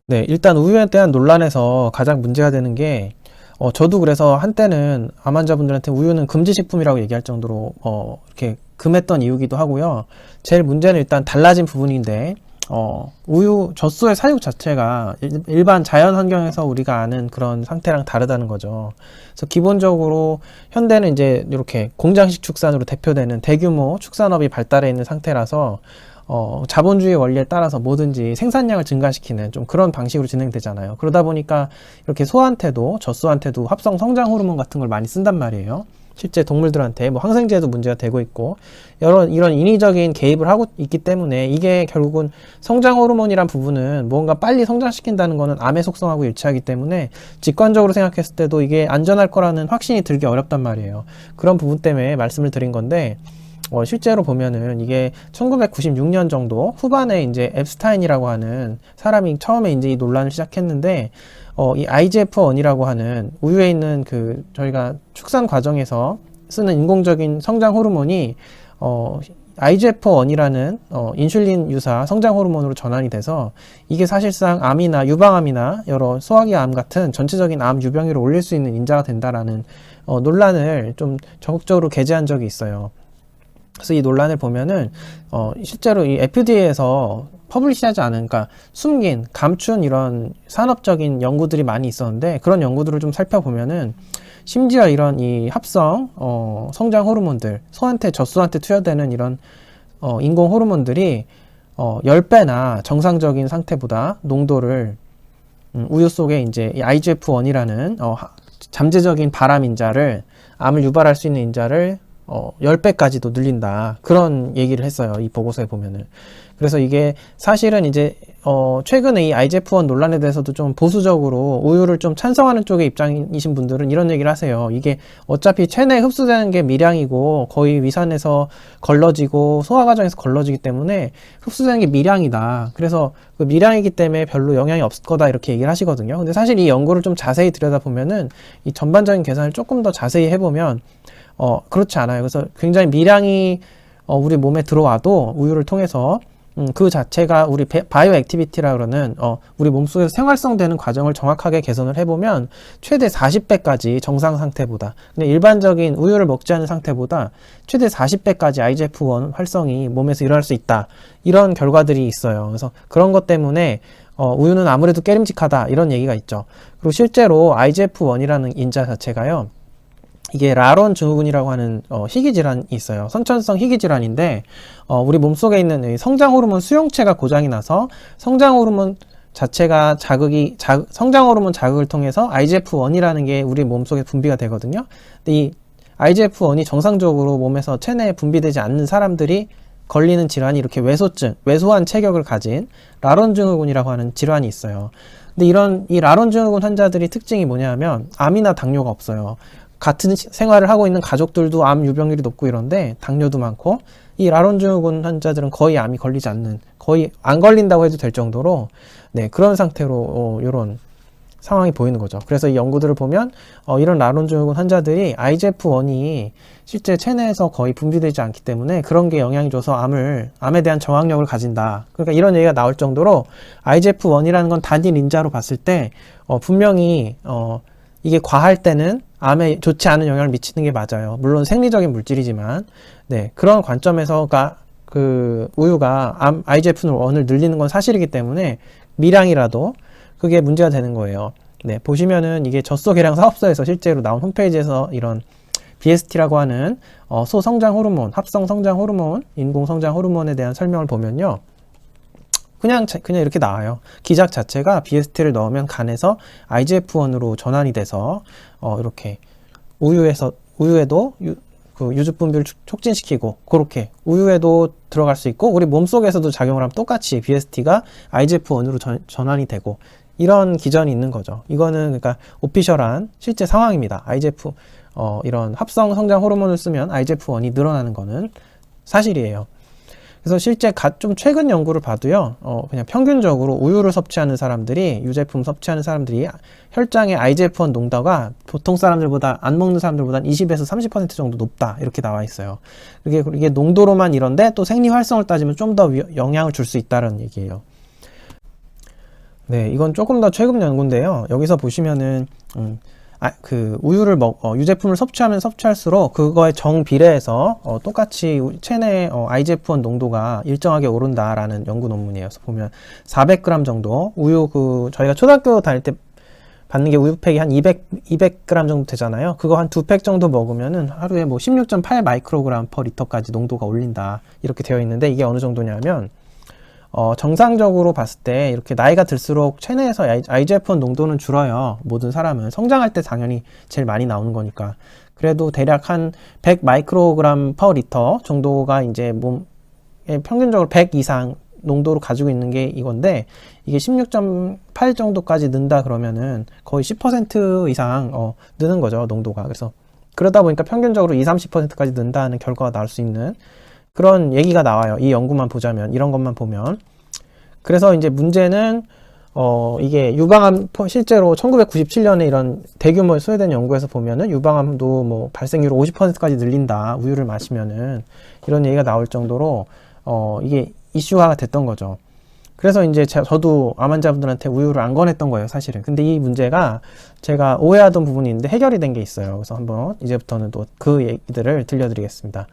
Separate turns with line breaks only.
네, 일단 우유에 대한 논란에서 가장 문제가 되는 게, 저도 그래서 한때는 암 환자분들한테 우유는 금지식품이라고 얘기할 정도로, 이렇게 금했던 이유기도 하고요. 제일 문제는 일단 달라진 부분인데, 우유, 젖소의 사육 자체가 일반 자연 환경에서 우리가 아는 그런 상태랑 다르다는 거죠. 그래서 기본적으로 현대는 이제 이렇게 공장식 축산으로 대표되는 대규모 축산업이 발달해 있는 상태라서 자본주의 원리에 따라서 뭐든지 생산량을 증가시키는 좀 그런 방식으로 진행되잖아요. 그러다 보니까 이렇게 소한테도 젖소한테도 합성 성장 호르몬 같은 걸 많이 쓴단 말이에요. 실제 동물들한테 뭐 항생제도 문제가 되고 있고 이런 인위적인 개입을 하고 있기 때문에 이게 결국은 성장 호르몬이란 부분은 뭔가 빨리 성장시킨다는 거는 암의 속성하고 일치하기 때문에 직관적으로 생각했을 때도 이게 안전할 거라는 확신이 들기 어렵단 말이에요. 그런 부분 때문에 말씀을 드린 건데 실제로 보면은 이게 1996년 정도 후반에 이제 앱스타인이라고 하는 사람이 처음에 이제 이 논란을 시작했는데, 이 IGF-1이라고 하는 우유에 있는 저희가 축산 과정에서 쓰는 인공적인 성장 호르몬이, IGF-1이라는 인슐린 유사 성장 호르몬으로 전환이 돼서 이게 사실상 암이나 유방암이나 여러 소화기 암 같은 전체적인 암 유병률을 올릴 수 있는 인자가 된다라는 논란을 좀 적극적으로 게재한 적이 있어요. 그래서 이 논란을 보면은 실제로 이 FDA에서 퍼블리시하지 않은, 그러니까 숨긴, 감춘 이런 산업적인 연구들이 많이 있었는데 그런 연구들을 좀 살펴보면은 심지어 이런 이 합성 성장 호르몬들, 소한테 젖소한테 투여되는 이런 인공 호르몬들이 10배나 정상적인 상태보다 농도를 우유 속에 이제 이 IGF-1이라는 잠재적인 발암 인자를, 암을 유발할 수 있는 인자를 10배까지도 늘린다. 그런 얘기를 했어요. 이 보고서에 보면은. 그래서 이게 사실은 이제, 최근에 이 IGF-1 논란에 대해서도 좀 보수적으로 우유를 좀 찬성하는 쪽의 입장이신 분들은 이런 얘기를 하세요. 이게 어차피 체내에 흡수되는 게 미량이고 거의 위산에서 걸러지고 소화 과정에서 걸러지기 때문에 흡수되는 게 미량이다. 그래서 그 미량이기 때문에 별로 영향이 없을 거다. 이렇게 얘기를 하시거든요. 근데 사실 이 연구를 좀 자세히 들여다보면은 이 전반적인 계산을 조금 더 자세히 해보면 그렇지 않아요. 그래서 굉장히 미량이 우리 몸에 들어와도 우유를 통해서 그 자체가 우리 바이오 액티비티라 그러는 우리 몸속에서 생활성되는 과정을 정확하게 개선을 해보면 최대 40배까지 정상 상태보다, 근데 일반적인 우유를 먹지 않은 상태보다 최대 40배까지 IGF-1 활성이 몸에서 일어날 수 있다. 이런 결과들이 있어요. 그래서 그런 것 때문에 우유는 아무래도 깨림직하다. 이런 얘기가 있죠. 그리고 실제로 IGF-1이라는 인자 자체가요, 이게 라론 증후군이라고 하는 희귀질환이 있어요. 선천성 희귀질환인데 우리 몸속에 있는 성장 호르몬 수용체가 고장이 나서 성장 호르몬 자체가 성장 호르몬 자극을 통해서 IGF-1이라는 게 우리 몸속에 분비가 되거든요. 근데 이 IGF-1이 정상적으로 몸에서 체내에 분비되지 않는 사람들이 걸리는 질환이 이렇게 왜소한 체격을 가진 라론 증후군이라고 하는 질환이 있어요. 근데 이 라론 증후군 환자들이 특징이 뭐냐면 암이나 당뇨가 없어요. 같은 생활을 하고 있는 가족들도 암 유병률이 높고 이런데 당뇨도 많고, 이 라론 증후군 환자들은 거의 암이 걸리지 않는, 거의 안 걸린다고 해도 될 정도로 그런 상태로 이런 상황이 보이는 거죠. 그래서 이 연구들을 보면 이런 라론 증후군 환자들이 IGF-1이 실제 체내에서 거의 분비되지 않기 때문에 그런 게 영향이 줘서 암에 대한 저항력을 가진다. 그러니까 이런 얘기가 나올 정도로 IGF-1이라는 건 단일 인자로 봤을 때 분명히 이게 과할 때는 암에 좋지 않은 영향을 미치는 게 맞아요. 물론 생리적인 물질이지만, 그런 관점에서, 우유가 IGF-1을 늘리는 건 사실이기 때문에 미량이라도 그게 문제가 되는 거예요. 보시면은 이게 젖소 개량 사업소에서 실제로 나온 홈페이지에서 이런 BST라고 하는 소성장 호르몬, 합성 성장 호르몬, 인공 성장 호르몬에 대한 설명을 보면요, 그냥 이렇게 나와요. 기작 자체가 BST를 넣으면 간에서 IGF-1으로 전환이 돼서 이렇게 우유에도 유즙 분비를 촉진시키고, 그렇게 우유에도 들어갈 수 있고 우리 몸속에서도 작용을 하면 똑같이 BST가 IGF-1으로 전환이 되고, 이런 기전이 있는 거죠. 이거는 그러니까 오피셜한 실제 상황입니다. 이런 합성 성장 호르몬을 쓰면 IGF-1이 늘어나는 거는 사실이에요. 그래서 실제 좀 최근 연구를 봐도요, 그냥 평균적으로 우유를 섭취하는 사람들이, 유제품 섭취하는 사람들이 혈장의 IGF-1 농도가 보통 사람들보다, 안 먹는 사람들보다 20에서 30% 정도 높다. 이렇게 나와 있어요. 이게 농도로만 이런데 또 생리 활성을 따지면 좀 더 영향을 줄 수 있다는 얘기예요. 네, 이건 조금 더 최근 연구인데요. 여기서 보시면은 그 우유를 유제품을 섭취하면 섭취할수록 그거에 정비례해서 똑같이 체내 IGF-1 농도가 일정하게 오른다라는 연구 논문이에요. 그래서 보면 400g 정도 우유 저희가 초등학교 다닐 때 받는 게 우유팩이 한 200g 정도 되잖아요. 그거 한 2팩 정도 먹으면은 하루에 뭐 16.8 마이크로그램 퍼 리터까지 농도가 올린다. 이렇게 되어 있는데 이게 어느 정도냐면 정상적으로 봤을 때 이렇게 나이가 들수록 체내에서 IGF-1 농도는 줄어요. 모든 사람은 성장할 때 당연히 제일 많이 나오는 거니까. 그래도 대략 한 100 마이크로그램 퍼 리터 정도가 이제 몸에 평균적으로 100 이상 농도로 가지고 있는 게 이건데, 이게 16.8 정도까지 는다 그러면은 거의 10% 이상 느는 거죠, 농도가. 그래서 그러다 보니까 평균적으로 20-30%까지 는다는 결과가 나올 수 있는 그런 얘기가 나와요. 이 연구만 보자면, 이런 것만 보면. 그래서 이제 문제는 이게 유방암 실제로 1997년에 이런 대규모 스웨덴 연구에서 보면은 유방암도 뭐 발생률을 50%까지 늘린다, 우유를 마시면은, 이런 얘기가 나올 정도로 이게 이슈화가 됐던 거죠. 그래서 이제 저도 암 환자분들한테 우유를 안 권했던 거예요, 사실은. 근데 이 문제가 제가 오해하던 부분이 있는데 해결이 된 게 있어요. 그래서 한번 이제부터는 또 그 얘기들을 들려드리겠습니다.